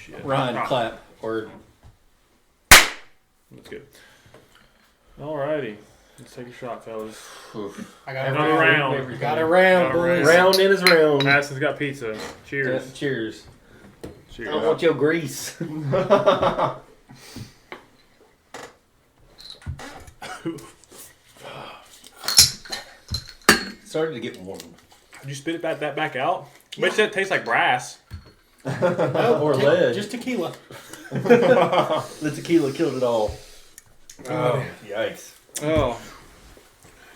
shit. Ryan, clap. Or That's good. Alrighty. Let's take a shot, fellas. I got Another round. Got a round, boys. round in his round. Madison's got pizza. Cheers. Yeah, cheers. Cheers. I don't want your grease. Started to get warm. Did you spit that back out? Makes that taste like brass. Or lead. Just tequila. The tequila killed it all. Oh. Yikes. Oh.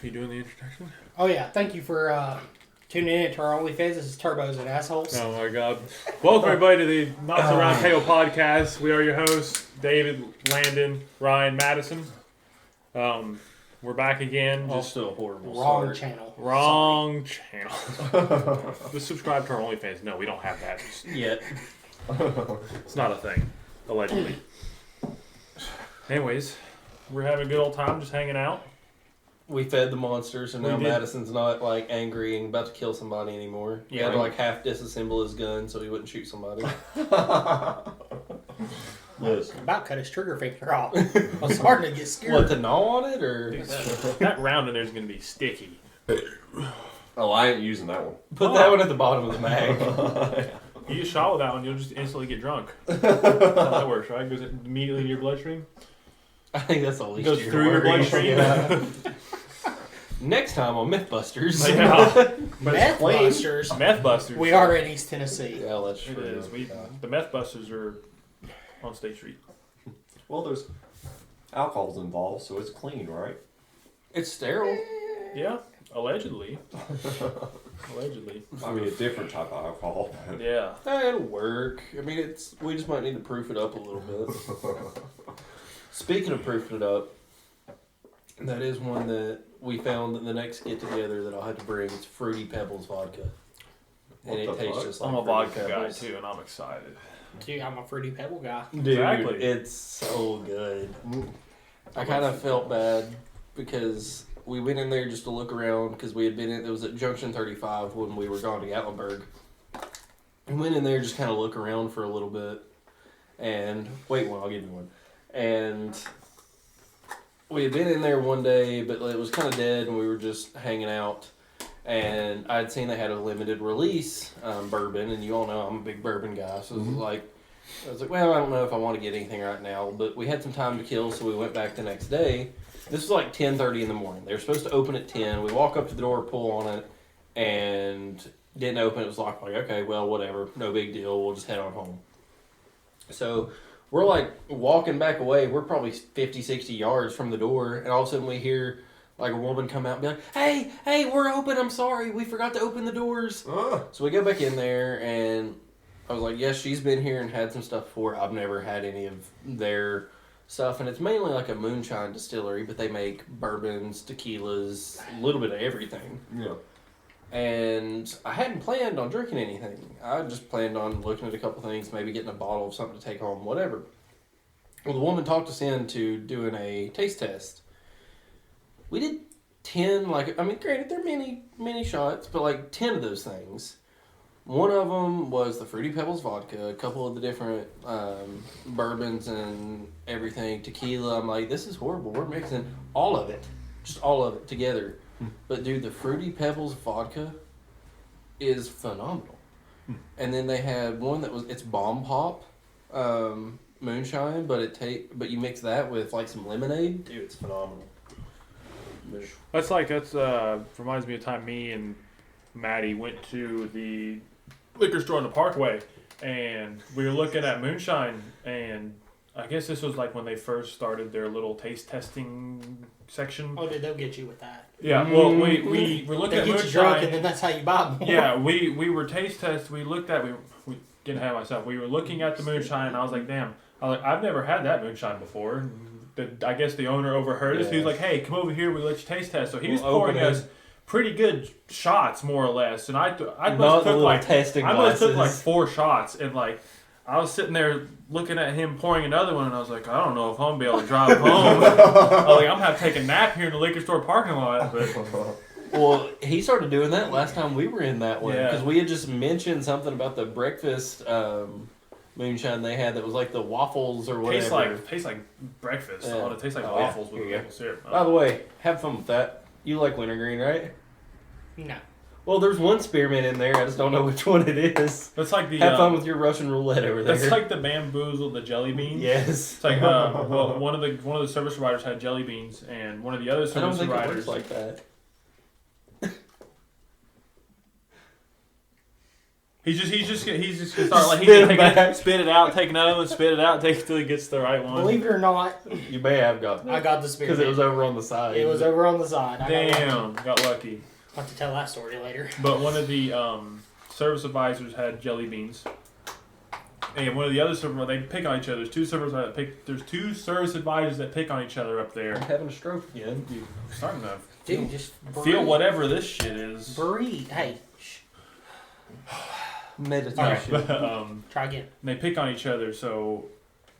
You doing the introduction? Oh yeah, thank you for tuning in to our OnlyFans. This is Turbos and Assholes. Oh my god. Welcome everybody to the Not So Round Table podcast. We are your hosts, David, Landon, Ryan, Madison. We're back again. Also a horrible Wrong start. channel. Wrong channel. Just subscribe to our OnlyFans. No, we don't have that. Yet. It's not a thing. Allegedly. Anyways, we're having a good old time just hanging out. We fed the monsters, and We now did. Madison's not like angry and about to kill somebody anymore. He had to like half disassemble his gun so he wouldn't shoot somebody. Yes. About cut his trigger finger off. I was starting to get scared. What, to gnaw on it, or? Dude, that round in there is going to be sticky. Oh, I ain't using that one. Put that one at the bottom of the mag. You just shot with that one, you'll just instantly get drunk. That's how that works, right? Goes immediately in your bloodstream. I think that's the least Goes of your through your worries. bloodstream. Yeah. Next time on Mythbusters. Yeah. Meth Busters. Meth Busters. We are in East Tennessee. Yeah, that's It true. is. The Meth Busters are on State Street. Well, there's alcohol's involved, so it's clean, right? It's sterile. Yeah, allegedly. Allegedly. I mean, a different type of alcohol. But Yeah. It'll work. I mean, we just might need to proof it up a little bit. Speaking of proofing it up, that is one that we found at the next get together that I'll have to bring. It's Fruity Pebbles vodka, and What it the tastes fuck? just like I'm a Fruity vodka guy Pebbles. too, and I'm excited. Dude, I'm a Fruity Pebble guy. Dude, Exactly. it's so good. I kind of felt bad because we went in there just to look around because we had been in. It was at Junction 35 when we were gone to Gatlinburg. We went in there just kind of look around for a little bit, and wait one, I'll give you one. And we had been in there one day, but it was kind of dead, and we were just hanging out. And I'd seen they had a limited release bourbon, and you all know I'm a big bourbon guy, so it was like, I was like, well, I don't know if I want to get anything right now, but we had some time to kill, so we went back the next day. This was like 10:30 in the morning. They were supposed to open at 10. We walk up to the door, pull on it, and didn't open. It was locked. Like, okay, well, whatever, no big deal. We'll just head on home. So we're like walking back away. We're probably 50, 60 yards from the door, and all of a sudden we hear like a woman come out and be like, hey, we're open. I'm sorry. We forgot to open the doors. So we go back in there, and I was like, yes, she's been here and had some stuff before. I've never had any of their stuff, and it's mainly like a moonshine distillery, but they make bourbons, tequilas, a little bit of everything. yeah. And I hadn't planned on drinking anything. I just planned on looking at a couple things, maybe getting a bottle of something to take home, whatever. Well, the woman talked us into doing a taste test. We did 10, granted, they're mini shots, but like 10 of those things. One of them was the Fruity Pebbles vodka, a couple of the different bourbons and everything, tequila. I'm like, this is horrible. We're mixing all of it, just all of it together. But dude, the Fruity Pebbles vodka is phenomenal. And then they had one that it's Bomb Pop moonshine, but but you mix that with like some lemonade, dude, it's phenomenal. That's reminds me of the time me and Maddie went to the liquor store on the Parkway, and we were looking at moonshine, and I guess this was like when they first started their little taste testing section. Oh, dude, they'll get you with that. Yeah, well, we were looking They at get you drunk, moonshine. and then that's how you buy more. Yeah, we were taste test. We looked at we didn't have myself. We were looking at the moonshine, and I was like, damn. I've never had that moonshine before. I guess the owner overheard us. He was like, hey, come over here. We'll let you taste test. So he was pouring us pretty good shots, more or less. And I must took like 4 shots, and like I was sitting there looking at him pouring another one, and I was like, I don't know if I'm gonna be able to drive home. I was like, I'm gonna have to take a nap here in the liquor store parking lot. But Well, he started doing that last time we were in that one Yeah. because we had just mentioned something about the breakfast moonshine they had that was like the waffles or whatever. Tastes like breakfast. Yeah. Oh, it tastes like Oh, yeah. waffles with Here you go. maple syrup. By the way, have fun with that. You like wintergreen, right? No. Well, there's one spearmint in there. I just don't know which one it is. That's like the Have fun with your Russian roulette over there. that's like the bamboozle, the jelly beans. Yes. It's like well, one of the service providers had jelly beans, and one of the other I don't service think it providers works like that. He's just gonna start like Spit it take back. it, spit it out, take another one, spit it out, take it till he gets the right one. Believe it or not, You may have got I got the spirit. because it was over on the side. It was over on the side. I Damn, got lucky. I'll have to tell that story later. But one of the service advisors had jelly beans, and one of the other service they pick on each other. There's two service advisors that pick on each other up there. I'm having a stroke again. Dude, I'm starting to Dude, just feel whatever this shit is. breathe. Hey, shh. Meditation. But, Try again. they pick on each other. So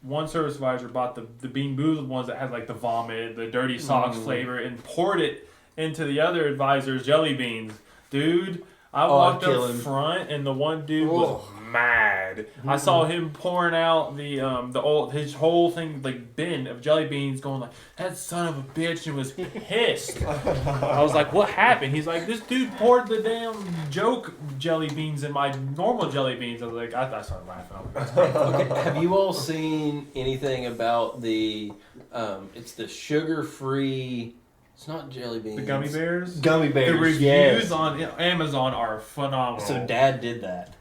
one service advisor bought the bean boozled ones that had like the vomit, the dirty socks flavor, and poured it into the other advisor's jelly beans. Dude, I walked I'd kill up him. front and the one dude was mad. I saw him pouring out his whole thing like bin of jelly beans, going like, that son of a bitch, and was pissed. I was like, what happened? He's like, this dude poured the damn joke jelly beans in my normal jelly beans. I was like, I started laughing. I was like, Okay, have you all seen anything about the? It's the sugar-free. It's not jelly beans. the gummy bears. Gummy bears. The reviews yes. on Amazon are phenomenal. So Dad did that.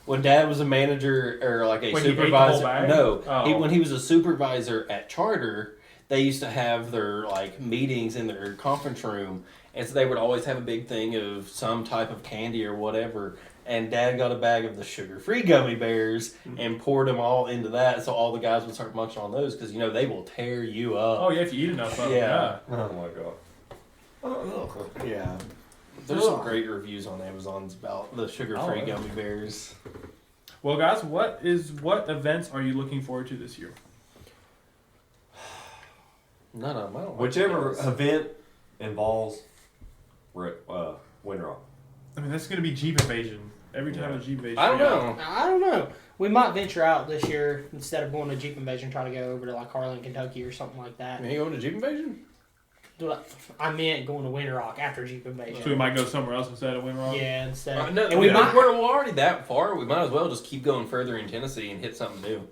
When Dad was a manager or like a When he ate the supervisor, whole bag? no, Oh. when he was a supervisor at Charter, they used to have their like meetings in their conference room, and so they would always have a big thing of some type of candy or whatever. And Dad got a bag of the sugar-free gummy bears and poured them all into that, so all the guys would start munching on those because they will tear you up. Oh yeah, if you eat enough of them, Yeah. yeah. Oh my god. Yeah. There's some great reviews on Amazon about the sugar-free Oh. gummy bears. Well, guys, what events are you looking forward to this year? None of them. I don't like Whichever those. event involves Wind Rock. I mean, that's going to be Jeep Invasion. Every time a Jeep Invasion. I don't know. I don't know. We might venture out this year instead of going to Jeep Invasion. Try to go over to like Harlan, Kentucky, or something like that. You going to Jeep Invasion? I meant going to Winter Rock after Jeep Invasion. So we might go somewhere else instead of Winter Rock? Yeah, instead. Of, No, and we might. we're already that far. We might as well just keep going further in Tennessee and hit something new.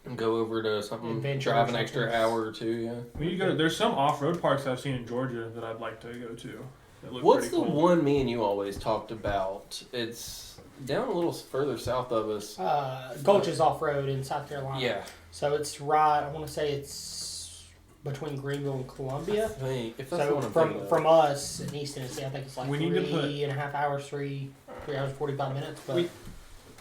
And go over to something, Adventure drive or an extra something. hour or two, yeah. We need to go. There's some off-road parks I've seen in Georgia that I'd like to go to. That look What's the pretty cool. one me and you always talked about? It's down a little further south of us. Gulch's off road in South Carolina. Yeah. So it's right. I want to say it's between Greenville and Columbia. I think, if that's the So one I'm thinking of. from us in East Tennessee, I think it's like We need to put- 3.5 hours, 3 hours 45 minutes. But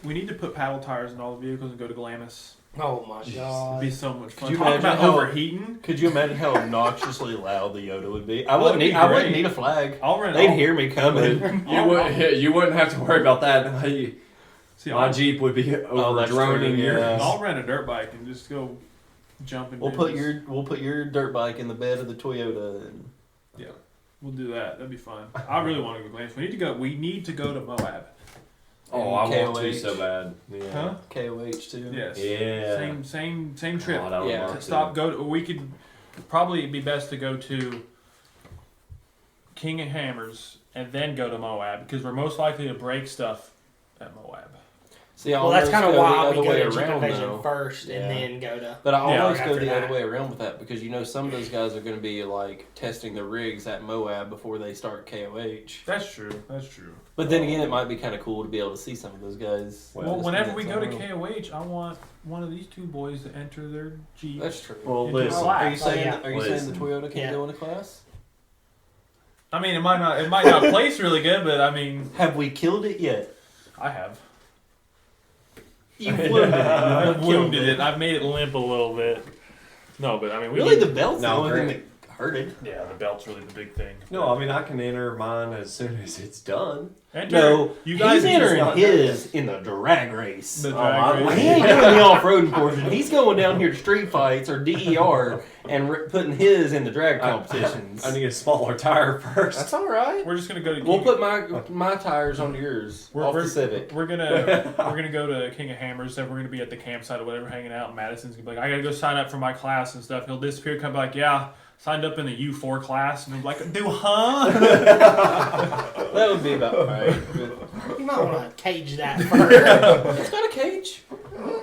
We need to put paddle tires in all the vehicles and go to Glamis. oh my It'd god, be so much fun. you Talk imagine about how- overheating. Could you imagine how obnoxiously loud the Yoda would be? I Oh, wouldn't it'd be I wouldn't great. need a flag. I'll rent. They'd I'll- hear me coming. You wouldn't have to worry about that. See, My I'll, Jeep would be over that's droning true, your. yeah. I'll rent a dirt bike and just go jump and We'll do put this. your dirt bike in the bed of the Toyota. And We'll do that. That'd be fun. I really want to go Glamis. We need to go to Moab. Oh, I want to KOH. so bad. Yeah. Huh? KOH too. Yes. Yeah. Same trip. Oh, that would Yeah. work, To stop. too. Go. To, we could probably it'd be best to go to King and Hammers and then go to Moab because we're most likely to break stuff at Moab. See, I well, that's almost kind of go why the we other go way to Jeep around, Invasion though. first Yeah. and then go to. But I Yeah, always go after the that. other way around with that because some of those guys are going to be like testing the rigs at Moab before they start KOH. That's true. That's true. But then again, it might be kind of cool to be able to see some of those guys. Well, just whenever in we that go to zone. KOH, I want one of these two boys to enter their Jeep. That's true. Well, Into listen. Moab. Are you saying yeah. are you saying the Listen. Toyota can't Yeah. go into class? I mean, it might not place really good, but I mean, Have we killed it yet? I have. You wounded it. I've wounded it. I've made it limp a little bit. No, but I mean, we Really, need- the belt's the No, only thing Grant. that hurted. yeah, the belt's really the big thing. No, I mean I can enter mine as soon as it's done. Enter. No, You guys he's are just entering not his in the drag race. The drag race. He ain't doing the off-roading portion. He's going down here to street fights or DER and putting his in the drag competitions. I need a smaller tire first. That's all right. We're just gonna go to. We'll put my tires onto yours off the Civic. We're gonna go to King of Hammers. Then we're gonna be at the campsite or whatever, hanging out. And Madison's gonna be like, I gotta go sign up for my class and stuff. He'll disappear, come back. Yeah, signed up in the U4 class, and I'm like, do huh? That would be about right. You might want to cage that first. It's got a cage.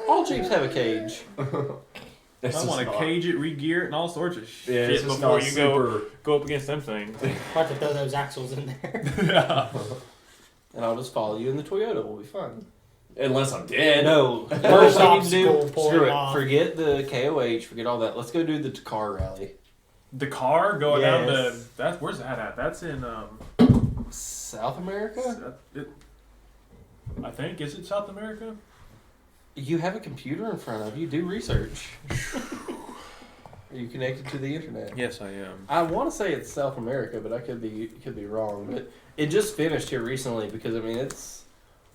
All Jeeps have a cage. I want to cage it, re-gear it, and all sorts of shit it's just before not you super... go up against them things. I'll have to throw those axles in there. Yeah. And I'll just follow you in the Toyota. We'll be fine. Unless I'm dead. No. First thing you do, Obstacle, pull screw it it. off. Forget the KOH. Forget all that. Let's go do the car rally. The car going down to Yes. that's where's that at? That's in South America? I think is it South America? You have a computer in front of you. Do research. Are you connected to the internet? Yes, I am. I want to say it's South America, but I could be wrong. But it just finished here recently because I mean it's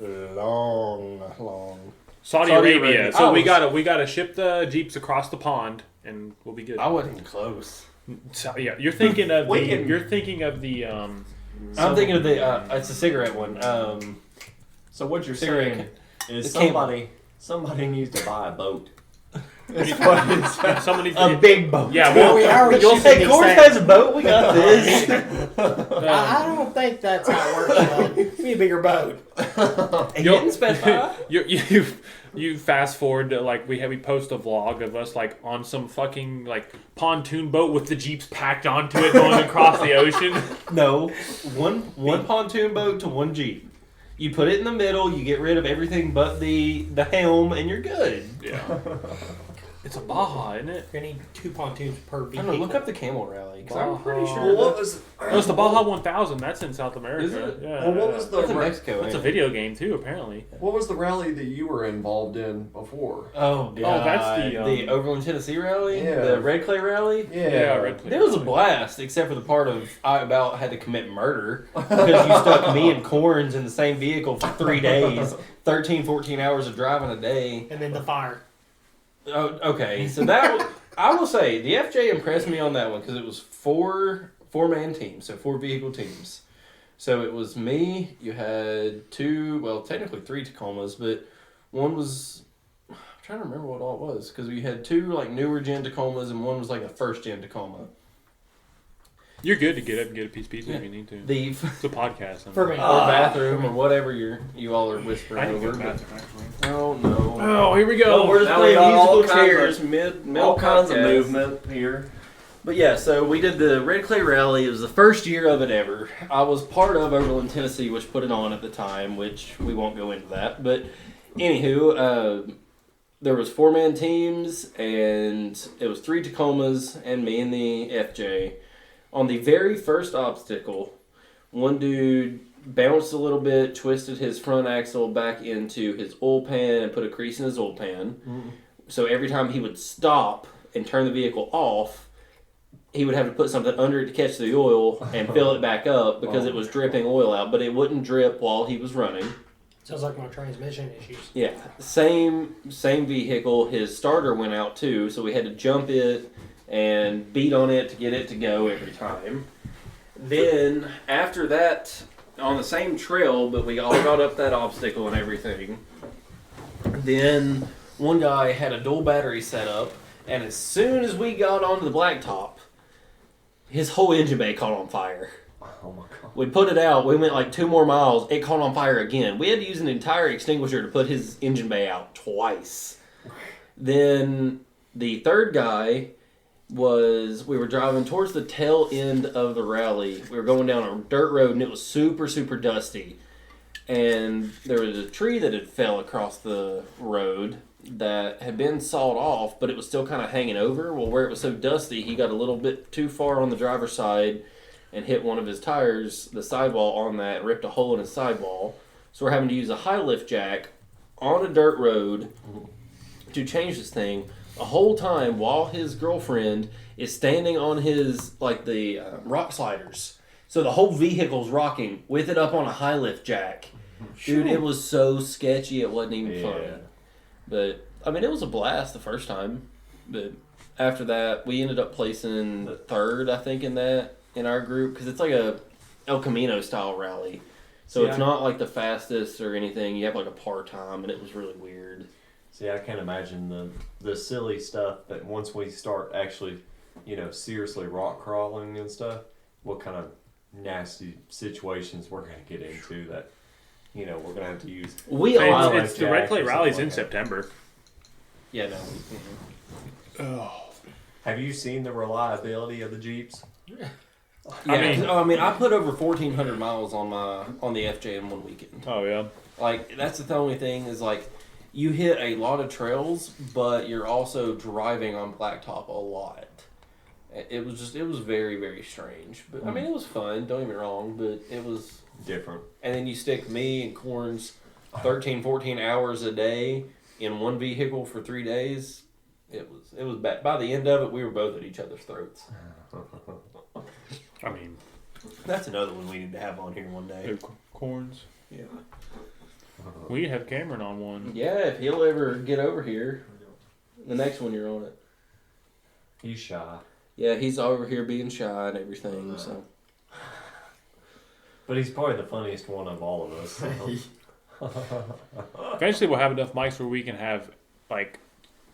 long. Saudi Saudi Arabia. Arabia. So I we was- gotta ship the Jeeps across the pond, and we'll be good. I wasn't even close. So, yeah, you're thinking of We the. can- You're thinking of the. I'm thinking of the. It's a cigarette one. So what you're Cigarette. saying is The camel. somebody needs to buy a boat. That's what it is. Somebody's A big boat. Yeah, Well, we well, already you'll shipping Hey, these Coors things. has a boat. We got this. I don't think that's how it works, bud. Give me a bigger boat. He didn't specify. you fast forward to like we post a vlog of us like on some fucking like pontoon boat with the Jeeps packed onto it going across the ocean. No, one pontoon boat to one Jeep. You put it in the middle. You get rid of everything but the helm, and you're good. Yeah. It's a Baja, isn't it? You're gonna need 2 pontoons per I don't vehicle. know. Look up the Camel Rally because I'm pretty Baja. sure Well, what that's, was Oh, it's the Baja 1000. That's in South America. Is it? Yeah. well, what was the that's in Mexico. It's a ain't it? video game too, apparently. what was the rally that you were involved in before? Oh god! that's the, Overland Tennessee Rally, Yeah. the Red Clay Rally. Yeah, Red Clay. It was a blast, except for the part of I about had to commit murder because you stuck me and Corns in the same vehicle for 3 days, 13, 14 hours of driving a day. And then the fire. Oh, okay. So that was, I will say the FJ impressed me on that one because it was four-man teams, so 4 vehicle teams. So it was me. You had 2, well, technically 3 Tacomas, but one was I'm trying to remember what all it was because we had 2 like newer gen Tacomas and one was like a first gen Tacoma. You're good to get up and get a piece of pizza if you need to. The It's a podcast. For me. or bathroom or whatever you all are whispering I need to over. go to the bathroom, actually. Oh no. Oh, here we go. Oh, we're just Now we playing got all musical kinds chairs mid All kinds of podcast. movement here. But yeah, so we did the Red Clay Rally. It was the first year of it ever. I was part of Overland, Tennessee, which put it on at the time, which we won't go into that. But anywho, there was 4-man teams, and it was 3 Tacomas and me and the FJ. On the very first obstacle, one dude bounced a little bit, twisted his front axle back into his oil pan, and put a crease in his oil pan. So every time he would stop and turn the vehicle off, he would have to put something under it to catch the oil and fill it back up because it was dripping oil out, but it wouldn't drip while he was running. Sounds like my transmission issues. Yeah, same vehicle. His starter went out too, so we had to jump it and beat on it to get it to go every time. Then after that, on the same trail, but we all got up that obstacle and everything. Then one guy had a dual battery set up, and as soon as we got onto the blacktop, his whole engine bay caught on fire. Oh my god. We put it out. We went like 2 more miles. It caught on fire again. We had to use an entire extinguisher to put his engine bay out twice. Then the third guy we were driving towards the tail end of the rally. We were going down a dirt road and it was super, super dusty. And there was a tree that had fell across the road that had been sawed off, but it was still kind of hanging over. Well, where it was so dusty, he got a little bit too far on the driver's side and hit one of his tires, the sidewall on that, and ripped a hole in his sidewall. So we're having to use a high lift jack on a dirt road to change this thing. The whole time while his girlfriend is standing on his, like the rock sliders. So the whole vehicle's rocking with it up on a high lift jack. Dude, it was so sketchy it wasn't even fun. But, I mean, it was a blast the first time. But after that, we ended up placing third, I think, in our group. Because it's like a El Camino style rally. So it's not like the fastest or anything. You have like a par time, and it was really weird. See, I can't imagine the silly stuff that once we start actually, seriously rock crawling and stuff, what kind of nasty situations we're going to get into that, we're going to have to use. It's the Red Clay Rally's in September. Yeah, no. Oh. Have you seen the reliability of the Jeeps? Yeah, I mean, I put over 1,400 miles on the FJ in one weekend. Oh yeah. Like that's the only thing is like, you hit a lot of trails, but you're also driving on blacktop a lot. It was very, very strange. But I mean, it was fun. Don't get me wrong, but it was different. And then you stick me and Corns 13, 14 hours a day in one vehicle for 3 days. It was bad. By the end of it, we were both at each other's throats. I mean, that's another one we need to have on here one day. Corns. Yeah. We have Cameron on one. Yeah, if he'll ever get over here, the next one you're on it. He's shy. Yeah, he's over here being shy and everything. So. But he's probably the funniest one of all of us. Eventually, we'll have enough mics where we can have like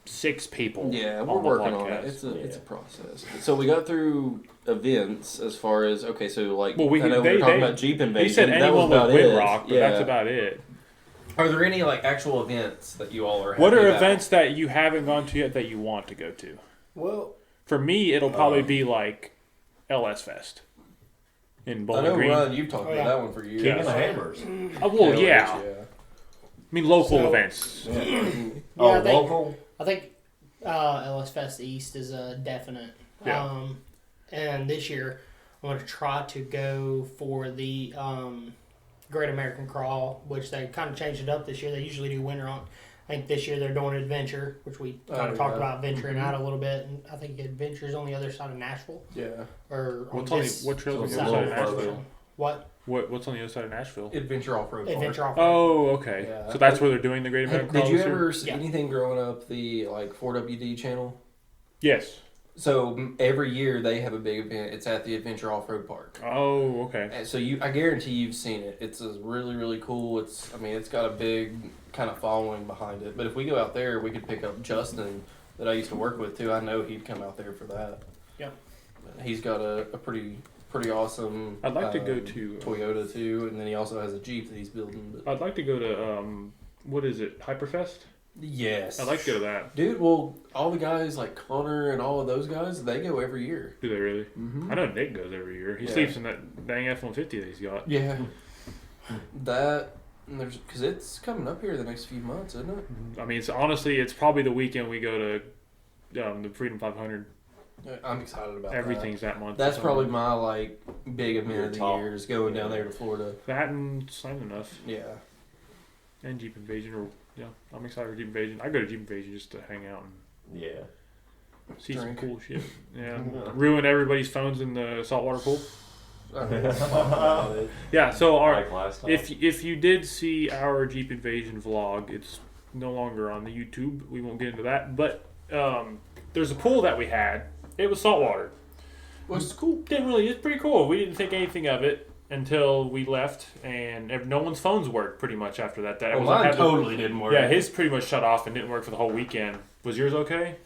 6 people. Yeah, we're working on it. It's a process. So we got through events as far as so like I know we were talking about Jeep Invasion. He said anyone with Windrock, but that's about it. Are there any like actual events that you all are? What are events that you haven't gone to yet that you want to go to? Well, for me, it'll probably be like LS Fest in Bowling Green. Ron, you've talked about that one for years. King of the Hammers. Yeah. I mean, local events. Local? I think LS Fest East is a definite. Yeah. And this year, I'm going to try to go for the Great American Crawl, which they kind of changed it up this year. They usually do winter on. I think this year they're doing Adventure, which we kind of talked about venturing out a little bit. And I think Adventure's on the other side of Nashville. Yeah. Or what trails on the other side of Nashville? What's on the other side of Nashville? Adventure Off-Road. Adventure Off-Road. Oh, okay. Yeah. So that's where they're doing the Great American Crawl. Did you ever see anything growing up the 4WD channel? Yes. So every year they have a big event. It's at the Adventure Off-Road Park. Oh, okay. And so I guarantee you've seen it. It's really, really cool. It's got a big kind of following behind it. But if we go out there, we could pick up Justin that I used to work with too. I know he'd come out there for that. Yep. He's got a pretty awesome. I'd like to go to Toyota too, and then he also has a Jeep that he's building. But I'd like to go to what is it? Hyperfest? Yes. I'd like to go to that. Dude, well, all the guys like Connor and all of those guys, they go every year. Do they really? Mm-hmm. I know Nick goes every year. He sleeps in that dang F-150 that he's got. Yeah. Because it's coming up here the next few months, isn't it? I mean, it's probably the weekend we go to the Freedom 500. I'm excited about Everything's that month. That's probably my big event of the top. year is going down there to Florida. That and Slam Enough. Yeah. And Jeep Invasion. I'm excited for Jeep Invasion. I go to Jeep Invasion just to hang out and see some cool shit. Yeah. Ruin everybody's phones in the saltwater pool. Yeah, so if you did see our Jeep Invasion vlog, it's no longer on the YouTube. We won't get into that. But there's a pool that we had. It was saltwater. Well, it's cool. It's pretty cool. We didn't think anything of it until we left, and no one's phones worked pretty much after that. Mine totally didn't work. Yeah, his pretty much shut off and didn't work for the whole weekend. Was yours okay?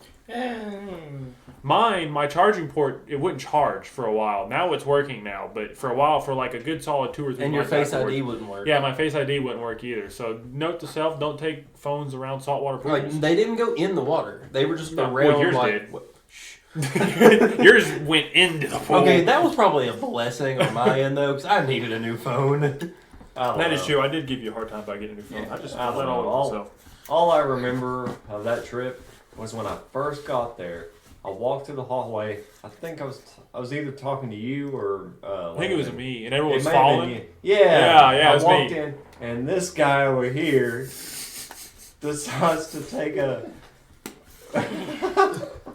Mine, my charging port, it wouldn't charge for a while. Now it's working now, but for a while, for like a good solid 2 or 3 and months. And your Face ID wouldn't work. Yeah, my Face ID wouldn't work either. So note to self, don't take phones around saltwater pools. Like, they didn't go in the water. They were just around. Well, yours did. Yours went into the pool. Okay, that was probably a blessing on my end though, because I needed a new phone. That is true. I did give you a hard time about getting a new phone. Yeah. I just I let all I remember of that trip was when I first got there. I walked through the hallway. I think I was either talking to you or I think it was me, and everyone was may have been falling. you. Yeah, it was I walked me. in, and this guy over here decides to take a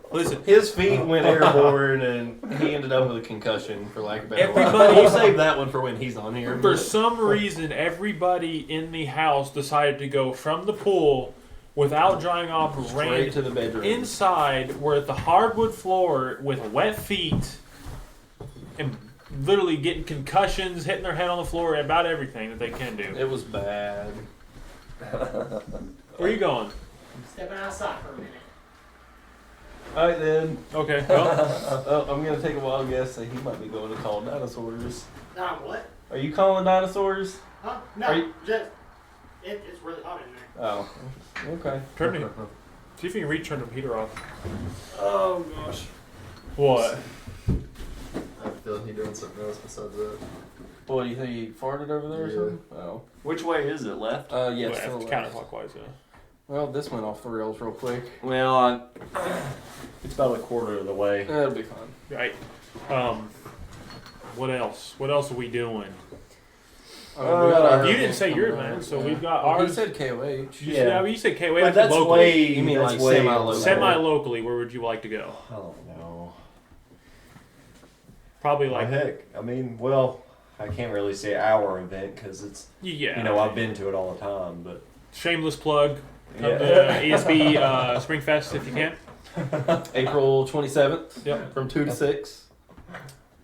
Listen, His feet went airborne, and he ended up with a concussion, for lack of a better word. Everybody- We'll save that one for when he's on here. for some reason, everybody in the house decided to go from the pool without drying off, Straight ran to the bedroom. inside, were at the hardwood floor with wet feet, and literally getting concussions, hitting their head on the floor, about everything that they can do. It was bad. Where are you going? Stepping outside for a minute. All right, then. Okay, well, I'm going to take a wild guess that he might be going to call dinosaurs. What? Are you calling dinosaurs? Huh? Are No, you- just it's really hot in there. Oh, okay. turn it. See if you can turn the heater off. Oh gosh. What? I feel he doing something else besides that. What, do you think he farted over there or Yeah. something? Oh. Which way is it? Left? Yes. Left, to the left. counterclockwise, yeah. Well, this went off the rails real quick. Well, it's about a quarter of the way. That'll be fine. Right. What else? What else are we doing? We got our You didn't event say coming yours, up. man. So we've got Well, ours. he said KOH. Yeah. You said okay. Wait, But that's locally. way. You mean that's like way semi-local? Semi-locally, where would you like to go? I don't know. Probably Like like heck. I mean, well, I can't really say our event because it's yeah. you know I've been to it all the time, but Shameless plug. Come Yeah. to ESB Springfest if you can. April 27th Yep. from 2 to 6.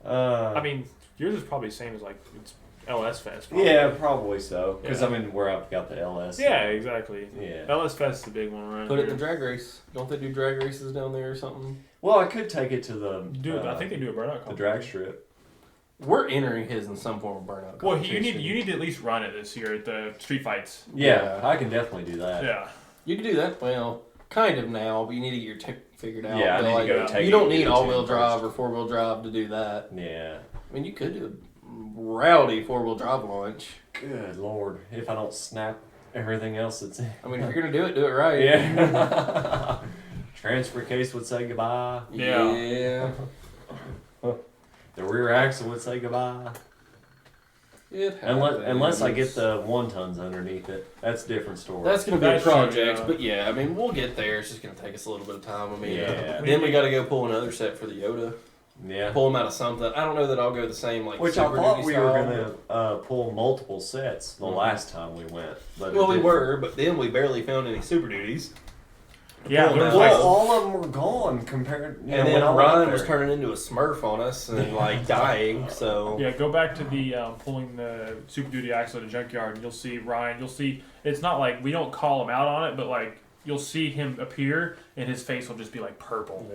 I mean, yours is probably the same as like it's LS Fest. Probably. yeah, probably so. Because Yeah. I mean, where I've got the LS. Yeah, exactly. Yeah. LS Fest is the big one, right? Put it in the drag race. Don't they do drag races down there or something? Well, I could take it to the I think they do a burnout. the drag strip. We're entering his in some form of burnout. Well, competition. you need to at least run it this year at the street fights. Yeah, I can definitely do that. Yeah. You can do that. Well, kind of now, but you need to get your tech figured out. Yeah, I But, need to like, go take you it don't and need get it to all-wheel him drive first. or four-wheel drive to do that. Yeah. I mean, you could do a rowdy four-wheel drive launch. Good lord, if I don't snap everything else that's in. I mean, if you're gonna do it right. Yeah. Transfer case would say goodbye. Yeah. The rear axle would say goodbye. It Unless I get happens. the 1 tons underneath it. That's a different story. That's gonna be That's a project, true, yeah. but yeah, I mean, we'll get there. It's just gonna take us a little bit of time. I mean, Yeah. then we got to go pull another set for the Yoda. yeah. Pull them out of something. I don't know that I'll go the same like. Which I Super thought Duty we were style. gonna pull multiple sets the Mhm. last time we went. But Well, it we didn't. were, but then we barely found any Super Duties. Yeah. Well, there was now- like- Well, all of them were gone compared. You And know, then when I went Ryan there. was turning into a Smurf on us and like dying. So Yeah, go back to the pulling the Super Duty axle at a junkyard, and you'll see Ryan. You'll see it's not like we don't call him out on it, but like you'll see him appear, and his face will just be like purple.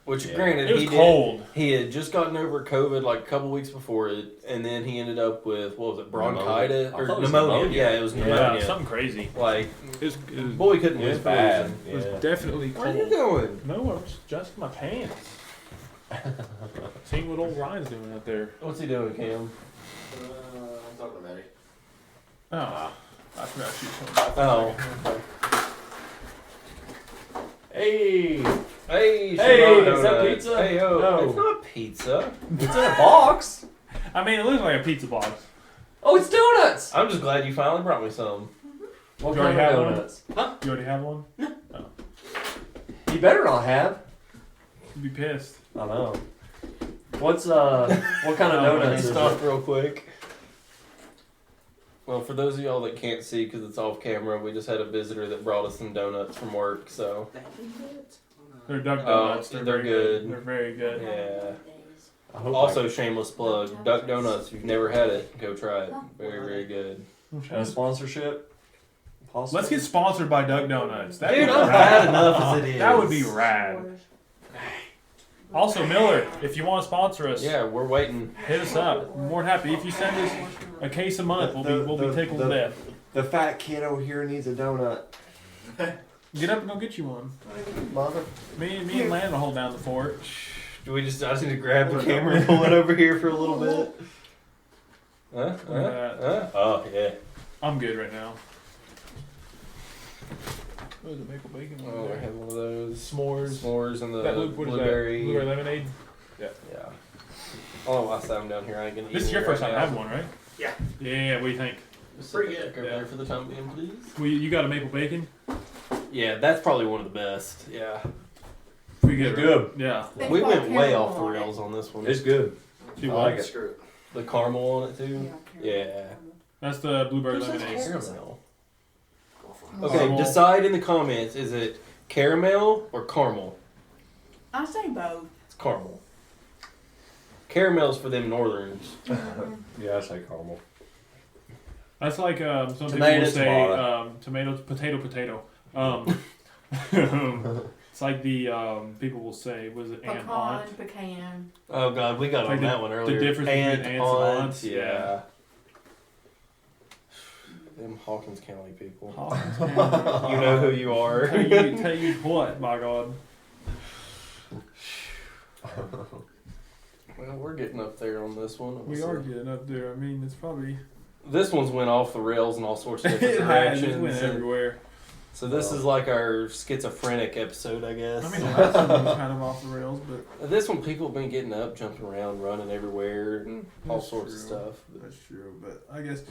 which Yeah. granted It was he cold. He had just gotten over COVID like a couple weeks before it, and then he ended up with what was it, bronchitis Pneumonia. I or thought it was pneumonia? pneumonia. Yeah, it was Yeah, pneumonia. something crazy. Like It was, boy couldn't It was win. bad. it was Yeah. definitely Where are cold. you going? No, I was just my pants. Seeing what old Ryan's doing out there. What's he doing, Cam? I'm talking to Maddie. Oh, I forgot you. Oh, Hey, hey, Hey, Shimano is that Donuts. pizza? Hey, No. it's not pizza. it's in a box. I mean, it looks like a pizza box. Oh, it's donuts. I'm just glad you finally brought me some. What You already kind of have one? donuts? You already have one? You better not have. You'd be pissed. I know. What's what kind of Oh, He donuts is stopped it? real quick. Well, for those of y'all that can't see because it's off camera, we just had a visitor that brought us some donuts from work. So They're Duck Oh, Donuts. they're very good. They're very good. yeah. I hope Also, shameless plug: Duck Donuts. If you've never had it, go try it. Very, very good. a sponsorship. Possible? Let's get sponsored by Duck Donuts. That'd Dude, be I'm rad. bad enough as it is. That would be rad. Also, Miller, if you want to sponsor us, Yeah, we're waiting. hit us up. We're more than happy. If you send us a case a month, we'll be tickled to death. The fat kid over here needs a donut. Get up and go get you one. Mother. Me and Landon will hold down the fort. Do we just? I just need to grab the camera and pull it over here for a little bit. Oh yeah. I'm good right now. What is it, maple bacon? Oh, I have one of those S'mores. s'mores and the That what is that? blueberry. Blueberry lemonade. Yeah. Oh, last time I'm down here, I ain't gonna eat This is any your first right time now. having one, right? Yeah. Yeah. What do you think? Just Pretty sit good. back over Yeah. there for the time being, please. You got a maple bacon? Yeah, that's probably one of the best. Yeah. Pretty good. Good. Yeah. We went way off the rails on this one. It's good. She I like was. it. Screw it. The caramel on it too. Yeah. That's the blueberry There's lemonade. caramel. Go for it. Okay, Caramel. decide in the comments, is it caramel or caramel? I say both. It's caramel. Caramel's for them northerns. Yeah, I say caramel. That's like some Tomato, people will say tomato. tomatoes, potato. It's like the people will say, was it aunt, aunt? Pecan. Oh god, we got Like on that one the earlier. difference between Aunt, aunts and aunt, aunts, yeah. yeah. Them Hawkins County people. Hawkins County. You know who you are. tell you what, my God. Well, we're getting up there on this one. We are getting up there. I mean, it's probably This one's went off the rails in all sorts of different it has. It directions. went and- everywhere. So this is like our schizophrenic episode, I guess. I mean, the last one was kind of off the rails, but This one, people have been getting up, jumping around, running everywhere, and all That's sorts of true. stuff. that's true. But I guess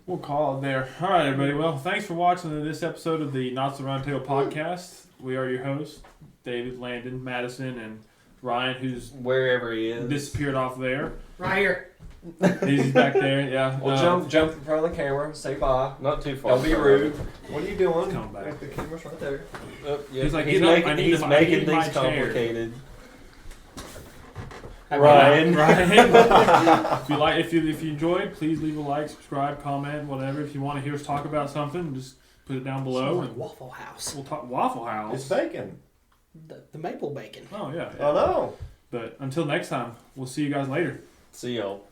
we'll call it there. All right, everybody. Well, thanks for watching this episode of the Not So Roundtable podcast. We are your hosts, David, Landon, Madison, and Ryan, who's Wherever he is. disappeared off there. Right here. He's back there. Yeah. Well, jump in front of the camera, say bye. Not too far. Don't be from rude. him. What are you doing? Come back. Like, the camera's right there. Oh, yeah. He's like, he's "Get up, making, I need he's to- I making need my things chair." complicated. Ryan. Ryan. if you enjoyed, please leave a like, subscribe, comment, whatever. If you want to hear us talk about something, just put it down below, Smells like and Waffle House. we'll talk Waffle It's House. bacon. The maple bacon. Oh yeah. I know. But until next time, we'll see you guys later. See y'all.